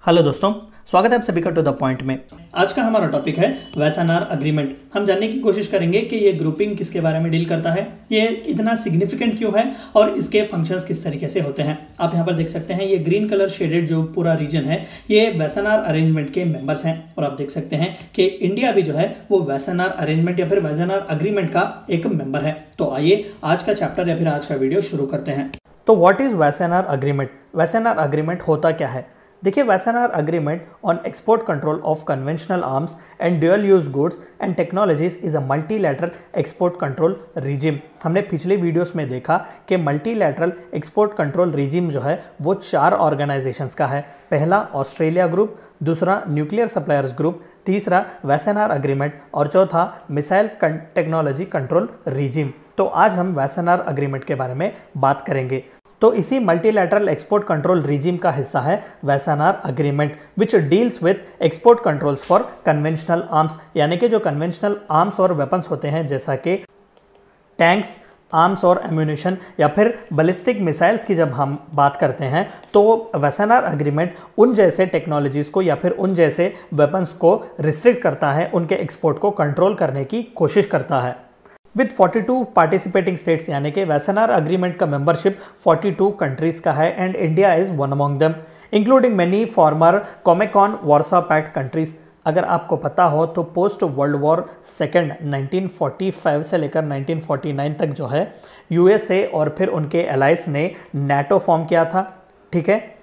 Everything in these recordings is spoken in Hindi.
हेलो दोस्तों, स्वागत है आप सभी का टू द पॉइंट में। आज का हमारा टॉपिक है वैसानार अग्रीमेंट। हम जानने की कोशिश करेंगे कि ये ग्रुपिंग किसके बारे में डील करता है, ये इतना सिग्निफिकेंट क्यों है और इसके फंक्शंस किस तरीके से होते हैं। आप यहाँ पर देख सकते हैं ये ग्रीन कलर शेडेड जो पूरा रीजन है ये वैसानार अरेंजमेंट के मेंबर्स हैं और आप देख सकते हैं कि इंडिया भी जो है वो वैसानार अरेंजमेंट या फिर वैसानार अग्रीमेंट का एक मेंबर है। तो आइए आज का चैप्टर या फिर आज का वीडियो शुरू करते हैं। तो what is Wassenaar agreement? Wassenaar agreement होता क्या है? देखिए, Wassenaar agreement on export control of conventional arms and dual use goods and technologies is a multilateral export control regime. हमने पिछले वीडियोस में देखा कि मल्टीलैटरल एक्सपोर्ट कंट्रोल रिजिम जो है वो 4 ऑर्गेनाइजेशंस का है। पहला ऑस्ट्रेलिया ग्रुप, दूसरा न्यूक्लियर सप्लायर्स ग्रुप, तीसरा वैसानार अग्रीमेंट और चौथा मिसाइल टेक्नोलॉजी कंट्रोल रिजिम। तो आज हम वैसानार अग्रीमेंट के बारे में बात करेंगे। तो इसी मल्टीलैटरल एक्सपोर्ट कंट्रोल रिजिम का हिस्सा है Wassenaar agreement which deals with export controls for conventional arms, यानी कि जो कन्वेंशनल आर्म्स और वेपन्स होते हैं जैसा कि टैंक्स, आर्म्स और एम्यूनिशन या फिर बैलिस्टिक मिसाइल्स की जब हम बात करते हैं तो वैसानार अग्रीमेंट उन जैसे टेक्नोलॉजीज़ को या फिर उन जैसे वेपन्स को रिस्ट्रिक्ट करता है, उनके एक्सपोर्ट को कंट्रोल करने की कोशिश करता है। विद 42 पार्टिसिपेटिंग स्टेट्स, यानी कि वैसानार अग्रीमेंट का मेंबरशिप 42 कंट्रीज का है and India is one among them, including many former Comecon Warsaw Pact countries. अगर आपको पता हो तो पोस्ट वर्ल्ड वॉर सेकेंड 1945 से लेकर 1949 तक जो है यूएसए और फिर उनके एलाइज ने नाटो फॉर्म किया था, ठीक है,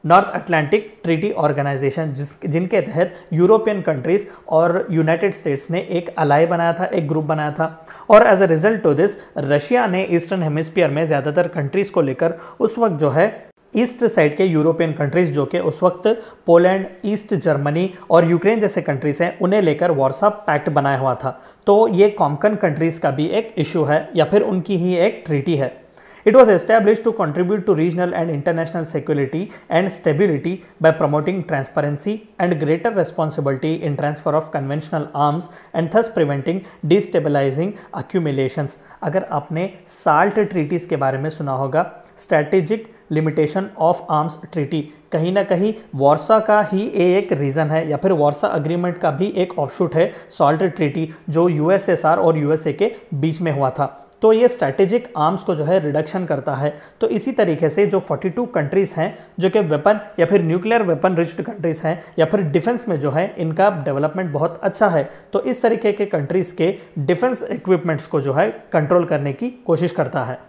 नॉर्थ अटलांटिक ट्रीटी ऑर्गेनाइजेशन, जिनके तहत यूरोपियन कंट्रीज और यूनाइटेड स्टेट्स ने एक अलाई बनाया था, एक ग्रुप बनाया था। और as a result to this Russia ने ईस्टर्न हेमिस्फीयर में ज़्यादातर कंट्रीज को लेकर उस वक्त जो है ईस्ट साइड के यूरोपियन कंट्रीज जो कि उस वक्त पोलैंड, ईस्ट जर्मनी और यूक्रेन जैसे कंट्रीज हैं उन्हें लेकर वार्सा पैक्ट बनाया हुआ था। तो ये कॉमन कंट्रीज का भी एक इशू है या फिर उनकी ही एक ट्रीटी है। It was established to contribute to regional and international security and stability by promoting transparency and greater responsibility in transfer of conventional arms and thus preventing destabilizing accumulations। अगर आपने SALT treaties के बारे में सुना होगा, Strategic Limitation of Arms Treaty, कहीं ना कहीं वार्सा का ही एक रीज़न है या फिर वार्सा अग्रीमेंट का भी एक ऑफशूट है SALT ट्रीटी जो यूएसएसआर और यूएसए के बीच में हुआ था। तो ये स्ट्रैटेजिक आर्म्स को जो है रिडक्शन करता है। तो इसी तरीके से जो 42 कंट्रीज़ हैं जो कि वेपन या फिर न्यूक्लियर वेपन रिच्ड कंट्रीज़ हैं या फिर डिफेंस में जो है इनका डेवलपमेंट बहुत अच्छा है, तो इस तरीके के कंट्रीज़ के डिफेंस इक्विपमेंट्स को जो है कंट्रोल करने की कोशिश करता है।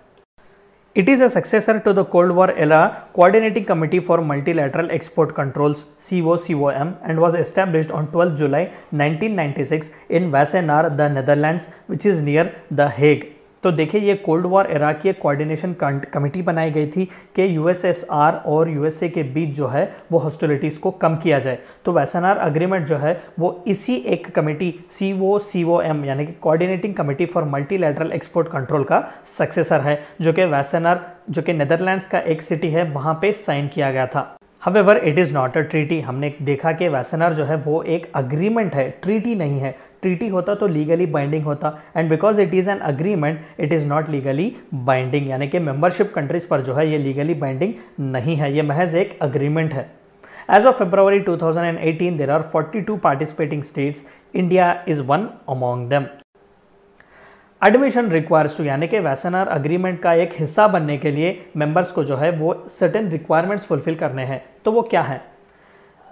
It is a successor to the Cold War era Coordinating Committee for Multilateral Export Controls (COCOM) and was established on 12 July 1996 in Wassenaar, the Netherlands, which is near The Hague। तो देखिए, ये कोल्ड वॉर एरा की एक कोऑर्डिनेशन कमेटी बनाई गई थी कि यूएसएसआर और यूएसए के बीच जो है वो हॉस्टिलिटीज़ को कम किया जाए। तो वैसानार अग्रीमेंट जो है वो इसी एक कमेटी COCOM यानी कि coordinating committee for multilateral export control का सक्सेसर है, जो कि वैसानार जो कि नेदरलैंड्स का एक सिटी है वहाँ पे साइन किया गया था। However, it is not a treaty। हमने देखा कि वैसानार जो है वो एक अग्रीमेंट है, ट्रीटी नहीं है। ट्रीटी होता तो लीगली बाइंडिंग होता and because it is an agreement it is not legally binding, यानी कि मेंबरशिप कंट्रीज पर जो है ये लीगली बाइंडिंग नहीं है, ये महज एक अग्रीमेंट है। As of February 2018 there are 42 participating states, India is one among them. Admission requires to, यानी कि वैसानार अग्रीमेंट का एक हिस्सा बनने के लिए मेंबर्स को जो है वो सर्टेन रिक्वायरमेंट्स फुलफिल करने हैं। तो वो क्या है?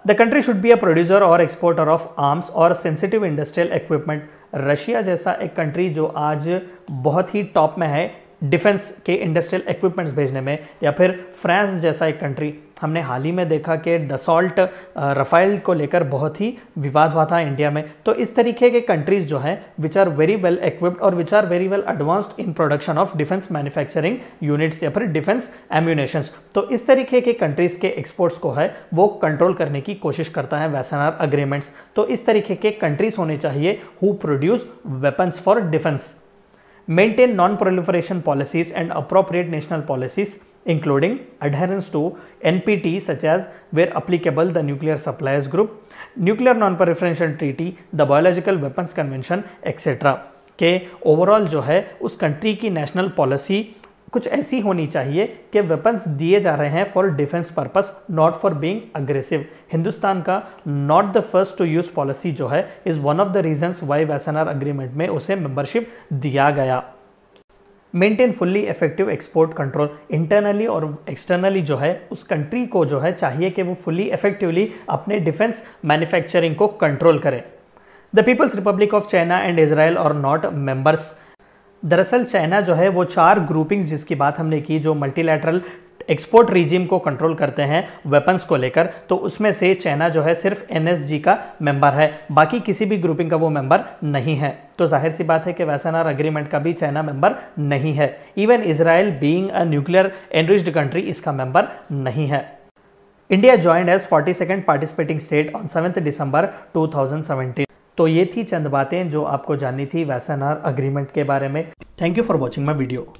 The country should be a producer और एक्सपोर्टर ऑफ आर्म्स और सेंसिटिव इंडस्ट्रियल इक्विपमेंट। रशिया जैसा एक कंट्री जो आज बहुत ही टॉप में है डिफेंस के इंडस्ट्रियल इक्विपमेंट्स भेजने में, या फिर फ्रांस जैसा एक कंट्री, हमने हाल ही में देखा कि डसॉल्ट रफाइल को लेकर बहुत ही विवाद हुआ था इंडिया में। तो इस तरीके के कंट्रीज जो हैं which are very well equipped और which are very well advanced in production of defence manufacturing units या फिर डिफेंस एम्यूनेशंस, तो इस तरीके के कंट्रीज के एक्सपोर्ट्स को है वो कंट्रोल करने की कोशिश करता है वैसानार अग्रीमेंट्स। तो इस तरीके के कंट्रीज होने चाहिए who produce weapons for defence, maintain non-proliferation policies and appropriate national policies including adherence to NPT such as where applicable the Nuclear Suppliers Group, Nuclear Non-Proliferation Treaty, the Biological Weapons Convention etc। के ओवरऑल जो है उस कंट्री की नेशनल पॉलिसी कुछ ऐसी होनी चाहिए कि वेपन्स दिए जा रहे हैं for defence purpose, not for being aggressive. Hindustan का not the first to use policy जो है is one of the reasons why Wassenaar agreement में उसे मेंबरशिप दिया गया। Maintain fully effective export control, internally और एक्सटर्नली जो है उस कंट्री को जो है चाहिए कि वो फुल्ली इफेक्टिवली अपने डिफेंस मैन्युफैक्चरिंग को कंट्रोल करे। The People's Republic of China and Israel are not members. दरअसल चाइना जो है वो 4 ग्रुपिंग्स जिसकी बात हमने की जो मल्टीलैटरल एक्सपोर्ट रिजीम को कंट्रोल करते हैं वेपन्स को लेकर, तो उसमें से चाइना जो है सिर्फ NSG का मेंबर है, बाकी किसी भी ग्रुपिंग का वो मेंबर नहीं है। तो जाहिर सी बात है कि वैसनार अग्रीमेंट का भी चाइना मेंबर नहीं है। Even Israel being a nuclear enriched country इसका मेंबर नहीं है। India joined as 42nd participating state on 7 December 2017। तो ये थी चंद बातें जो आपको जाननी थी वैसनार अग्रीमेंट के बारे में। Thank you for watching my video.